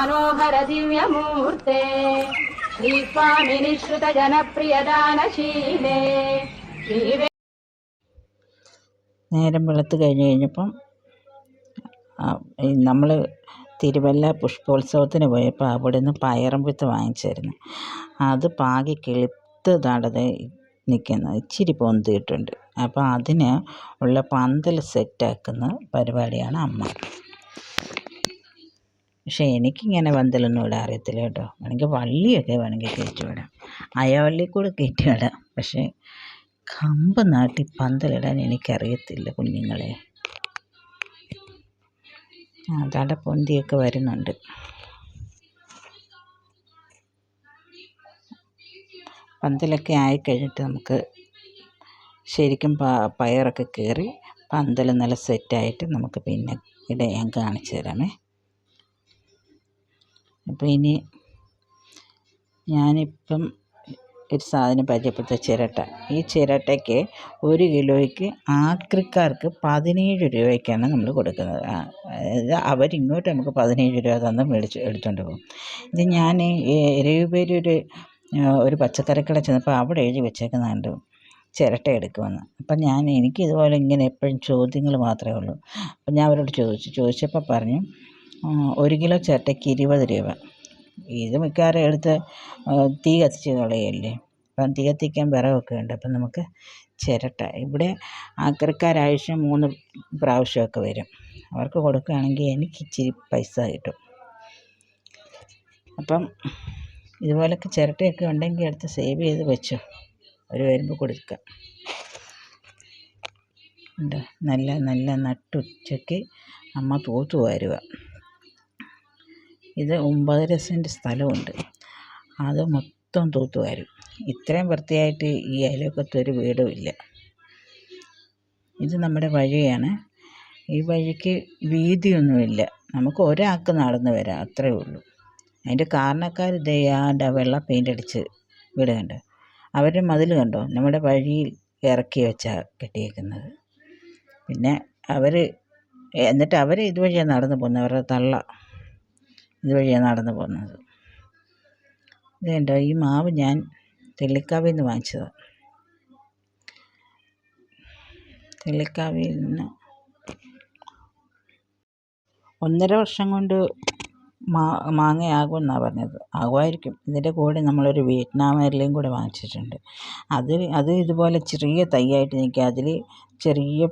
മനോഹര ദിവ്യമൂർത്തേ ശ്രീസ്വാമിനി ശ്രുത ജനപ്രിയദാനശീലേ. നേരം വെളുത്ത് കഴിഞ്ഞപ്പം നമ്മൾ തിരുവല്ല പുഷ്പോത്സവത്തിന് പോയപ്പോൾ അവിടെ നിന്ന് പയറും വിത്ത് വാങ്ങിച്ചായിരുന്നു. അത് പാകി കിളുത്ത് താണ്ടത് നിൽക്കുന്നത്, ഇച്ചിരി പൊന്തിയിട്ടുണ്ട്. അപ്പോൾ അതിന് ഉള്ള പന്തൽ സെറ്റാക്കുന്ന പരിപാടിയാണ് അമ്മ. പക്ഷേ എനിക്കിങ്ങനെ പന്തലൊന്നും ഇടാൻ അറിയത്തില്ല കേട്ടോ. വേണമെങ്കിൽ വള്ളിയൊക്കെ വേണമെങ്കിൽ കയറ്റി വിടാം, അയവള്ളി കൂടെ കയറ്റി വിടാം. പക്ഷേ കമ്പ് നാട്ടി പന്തലിടാൻ എനിക്കറിയത്തില്ല കുഞ്ഞുങ്ങളെ. അതാണ്ട് പൊന്തിയൊക്കെ വരുന്നുണ്ട്. പന്തലൊക്കെ ആയിക്കഴിഞ്ഞിട്ട് നമുക്ക് ശരിക്കും പയറൊക്കെ കയറി പന്തൽ നല്ല സെറ്റായിട്ട് നമുക്ക് പിന്നെ ഞാൻ കാണിച്ചു തരാമേ. അപ്പോൾ ഇനി ഞാനിപ്പം ഒരു സാധനം പരിചയപ്പെടുത്ത ചിരട്ട. ഈ ചിരട്ടയ്ക്ക് 1 കിലോയ്ക്ക് ആക്രിക്കാർക്ക് 17 രൂപയ്ക്കാണ് നമ്മൾ കൊടുക്കുന്നത്. അതായത് അവരിങ്ങോട്ട് നമുക്ക് 17 രൂപ തന്ന് എടുത്തുകൊണ്ട് പോകും. ഇത് ഞാൻ എരയൂപേരി ഒരു പച്ചക്കറിക്കട ചെന്നപ്പോൾ അവിടെ എഴുതി വെച്ചേക്കുന്നുണ്ട് ചിരട്ട എടുക്കുമെന്ന്. അപ്പം എനിക്ക് ഇതുപോലെ ഇങ്ങനെ എപ്പോഴും ചോദ്യങ്ങൾ മാത്രമേ ഉള്ളൂ. അപ്പം ഞാൻ അവരോട് ചോദിച്ചപ്പോൾ പറഞ്ഞു 1 കിലോ ചിരട്ടയ്ക്ക് 20 രൂപ. ഇത് മിക്കവാറും എടുത്ത് തീ കത്തിച്ച് കളയല്ലേ. അപ്പം തീ കത്തിക്കാൻ വിറകൊക്കെ ഉണ്ട്. അപ്പം നമുക്ക് ചിരട്ട ഇവിടെ ആക്രിക്കാരാഴ്ച 3 പ്രാവശ്യമൊക്കെ വരും. അവർക്ക് കൊടുക്കുകയാണെങ്കിൽ എനിക്ക് ഇച്ചിരി പൈസ കിട്ടും. അപ്പം ഇതുപോലൊക്കെ ചിരട്ടയൊക്കെ ഉണ്ടെങ്കിൽ എടുത്ത് സേവ് ചെയ്ത് വെച്ചോ, അവർ വരുമ്പോൾ കൊടുക്കാം. ഉണ്ട് നല്ല നല്ല നട്ടുച്ചയ്ക്ക് അമ്മ തൂത്ത് വാരുക. ഇത് 9.5 സെൻറ്റ് സ്ഥലമുണ്ട്, അത് മൊത്തം തൂത്ത് വാരും. ഇത്രയും വൃത്തിയായിട്ട് ഈ അയൽവക്കത്തൊരു വീടും ഇല്ല. ഇത് നമ്മുടെ വഴിയാണ്. ഈ വഴിക്ക് വീതിയൊന്നുമില്ല, നമുക്ക് ഒരാൾക്ക് നടന്ന് വരാം, അത്രയേ ഉള്ളൂ. അതിൻ്റെ കാരണക്കാർ ദയാണ്ട വെള്ള പെയിൻ്റ് അടിച്ച് വീട് കണ്ടോ, അവരുടെ മതിൽ കണ്ടോ, നമ്മുടെ വഴിയിൽ ഇറക്കി വെച്ചാണ് കെട്ടിയേക്കുന്നത്. പിന്നെ എന്നിട്ട് അവർ ഇതുവഴിയാണ് നടന്നു പോകുന്നത്, അവരുടെ തള്ള ഇതുവഴിയാണ് നടന്നു പോകുന്നത്. ഇത് കണ്ടോ, ഈ മാവ് ഞാൻ തെള്ളിക്കാവിൽ നിന്ന് വാങ്ങിച്ചതാണ്. തെള്ളിക്കാവിൽ നിന്ന് 1.5 വർഷം കൊണ്ട് മാങ്ങയാകുമെന്നാണ് പറഞ്ഞത്. ആകുമായിരിക്കും. ഇതിൻ്റെ കൂടെ നമ്മളൊരു വിയറ്റ്നാം എർലിയും കൂടെ വാങ്ങിച്ചിട്ടുണ്ട്. അത് ഇതുപോലെ ചെറിയ തൈയായിട്ട് നിൽക്കുക, അതിൽ ചെറിയ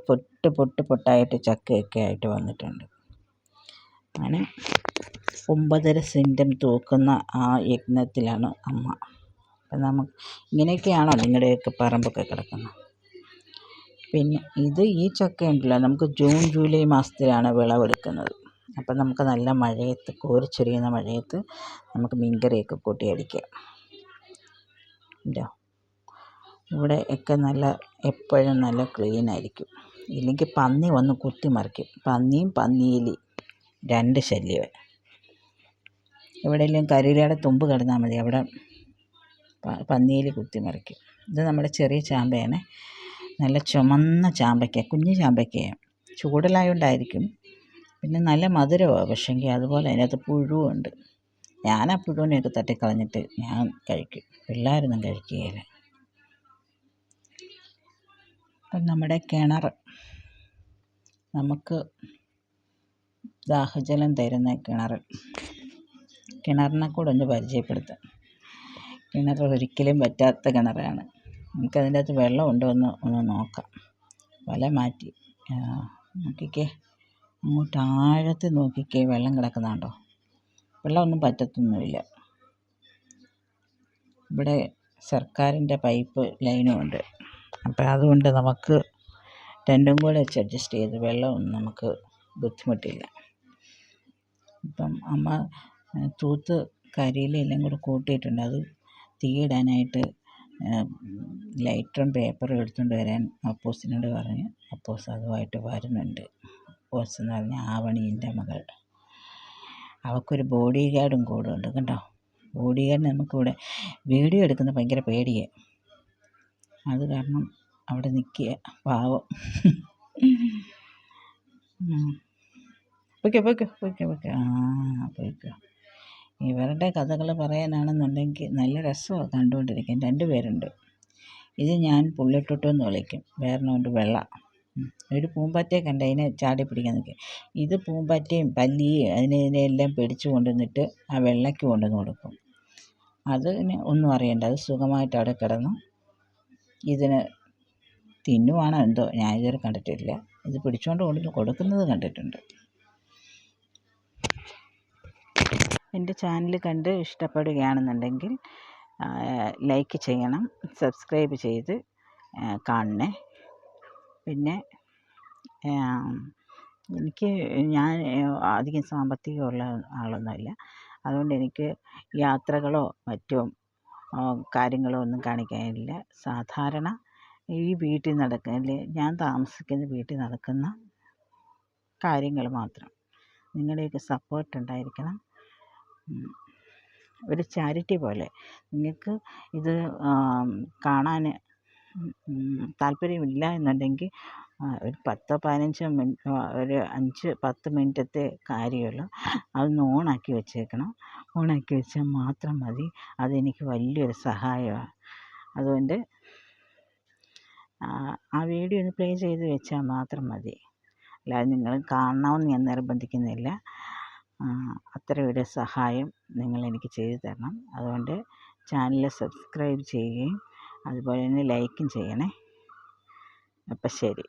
പൊട്ടായിട്ട് ചക്കയൊക്കെ ആയിട്ട് വന്നിട്ടുണ്ട്. അങ്ങനെ 9.5 സെൻറ്റും തൂക്കുന്ന ആ യജ്ഞത്തിലാണ് അമ്മ. അപ്പം നമുക്ക് ഇങ്ങനെയൊക്കെയാണോ നിങ്ങളുടെയൊക്കെ പറമ്പൊക്കെ കിടക്കുന്നത്? പിന്നെ ഈ ചക്ക ഉണ്ടല്ലോ, നമുക്ക് ജൂൺ ജൂലൈ മാസത്തിലാണ് വിളവെടുക്കുന്നത്. അപ്പം നമുക്ക് നല്ല മഴയത്ത്, കോരിച്ചൊരിയുന്ന മഴയത്ത് നമുക്ക് മീൻകറിയൊക്കെ കൂട്ടി അടിക്കാം. ഇവിടെ ഒക്കെ എപ്പോഴും നല്ല ക്ലീനായിരിക്കും. ഇല്ലെങ്കിൽ പന്നി വന്ന് കുത്തിമറിക്കും. പന്നിയും പന്നിയെലി 2 ശല്യം. എവിടെയെങ്കിലും കരിയിലയുടെ തുമ്പ് കിടന്നാൽ മതി, അവിടെ പന്നിയെലി കുത്തിമറിക്കും. ഇത് നമ്മുടെ ചെറിയ ചാമ്പയാണ്, നല്ല ചുമന്ന ചാമ്പയ്ക്ക, കുഞ്ഞു ചാമ്പയ്ക്കയാണ്. ചൂടലായോണ്ടായിരിക്കും. പിന്നെ നല്ല മധുരമാണ്. പക്ഷേങ്കിൽ അതുപോലെ അതിനകത്ത് പുഴുവുണ്ട്. ഞാൻ ആ പുഴുവിനെയൊക്കെ തട്ടിക്കളഞ്ഞിട്ട് ഞാൻ കഴിക്കും, പിള്ളേരൊന്നും കഴിക്കുകയില്ല. അപ്പം നമ്മുടെ കിണർ, നമുക്ക് ദാഹജലം തരുന്ന കിണറിനെ കൂടെ ഒന്ന് പരിചയപ്പെടുത്താം. കിണർ ഒരിക്കലും പറ്റാത്ത കിണറാണ്. നമുക്കതിൻ്റെ അകത്ത് വെള്ളം ഉണ്ടോ ഒന്ന് നോക്കാം. വല മാറ്റി നോക്കിക്കേ, അങ്ങോട്ട് ആഴത്തിൽ നോക്കിക്കേ, വെള്ളം കിടക്കുന്നുണ്ടോ? വെള്ളമൊന്നും പറ്റത്തൊന്നുമില്ല. ഇവിടെ സർക്കാരിൻ്റെ പൈപ്പ് ലൈനും ഉണ്ട്. അപ്പം അതുകൊണ്ട് നമുക്ക് രണ്ടും കൂടെ വെച്ച് അഡ്ജസ്റ്റ് ചെയ്ത് വെള്ളമൊന്നും നമുക്ക് ബുദ്ധിമുട്ടില്ല. ഇപ്പം അമ്മ തൂത്ത് കരിയിലെല്ലാം കൂടെ കൂട്ടിയിട്ടുണ്ട്. അത് തീയിടാനായിട്ട് ലൈറ്ററും പേപ്പറും എടുത്തുകൊണ്ട് വരാൻ അപ്പോസിനോട് പറഞ്ഞ് അപ്പോസ് അതുമായിട്ട് വരുന്നുണ്ട്. അപ്പോസ് എന്ന് പറഞ്ഞാൽ ആവണീൻ്റെ മകൾ. അവൾക്കൊരു ബോഡി ഗാർഡും കൂടെ ഉണ്ട് കേട്ടോ. ബോഡി ഗാർഡിന് നമുക്കിവിടെ വീഡിയോ എടുക്കുന്നത് ഭയങ്കര പേടിയാണ്. അത് കാരണം അവിടെ നിൽക്കുക, പാവം. പോയിക്കോ. പോയിക്കോ. ഇവരുടെ കഥകൾ പറയാനാണെന്നുണ്ടെങ്കിൽ നല്ല രസമാണ് കണ്ടുകൊണ്ടിരിക്കാൻ. 2 പേരുണ്ട്. ഇത് ഞാൻ പുള്ളിട്ടുട്ടു എന്ന് വിളിക്കും, വേറൊന്നുകൊണ്ട് വെള്ള. ഒരു പൂമ്പാറ്റയെ കണ്ട് അതിനെ ചാടി പിടിക്കാൻ നിൽക്കും. ഇത് പൂമ്പാറ്റയും പല്ലിയും ഇതിനെല്ലാം പിടിച്ചു കൊണ്ടുവന്നിട്ട് ആ വെള്ളയ്ക്ക് കൊണ്ടുവന്ന് കൊടുക്കും. അതിന് ഒന്നും അറിയണ്ട, അത് സുഖമായിട്ട് അവിടെ കിടന്നു ഇതിന് തിന്നുവാണോ എന്തോ, ഞാൻ ഇതുവരെ കണ്ടിട്ടില്ല. ഇത് പിടിച്ചുകൊണ്ട് കൊണ്ട് കൊടുക്കുന്നത് കണ്ടിട്ടുണ്ട്. എൻ്റെ ചാനൽ കണ്ട് ഇഷ്ടപ്പെടുകയാണെന്നുണ്ടെങ്കിൽ ലൈക്ക് ചെയ്യണം, സബ്സ്ക്രൈബ് ചെയ്ത് കാണണേ. പിന്നെ ഞാൻ അധികം സാമ്പത്തികമുള്ള ആളൊന്നുമല്ല, അതുകൊണ്ട് എനിക്ക് യാത്രകളോ മറ്റോ കാര്യങ്ങളോ ഒന്നും കാണിക്കാനില്ല. സാധാരണ ഈ വീട്ടിൽ നടക്കുന്ന, ഞാൻ താമസിക്കുന്ന വീട്ടിൽ നടക്കുന്ന കാര്യങ്ങൾ മാത്രം. നിങ്ങളുടെയൊക്കെ സപ്പോർട്ട് ഉണ്ടായിരിക്കണം. ഒരു ചാരിറ്റി പോലെ. നിങ്ങൾക്ക് ഇത് കാണാൻ താല്പര്യമില്ല എന്നുണ്ടെങ്കിൽ ഒരു 10-15 മിനിറ്റ്, ഒരു 5-10 മിനിറ്റത്തെ കാര്യമുള്ളൂ. അതൊന്ന് ഓണാക്കി വെച്ചേക്കണം. ഓണാക്കി വെച്ചാൽ മാത്രം മതി. അതെനിക്ക് വലിയൊരു സഹായമാണ്. അതുകൊണ്ട് ആ വീഡിയോ ഒന്ന് പ്ലേ ചെയ്ത് വെച്ചാൽ മാത്രം മതി. അല്ലാതെ നിങ്ങൾ കാണണമെന്ന് ഞാൻ നിർബന്ധിക്കുന്നില്ല. അത്ര ഒരു സഹായം നിങ്ങളെനിക്ക് ചെയ്തു തരണം. അതുകൊണ്ട് ചാനൽ സബ്സ്ക്രൈബ് ചെയ്യുകയും അതുപോലെ തന്നെ ലൈക്കും ചെയ്യണേ. അപ്പം ശരി.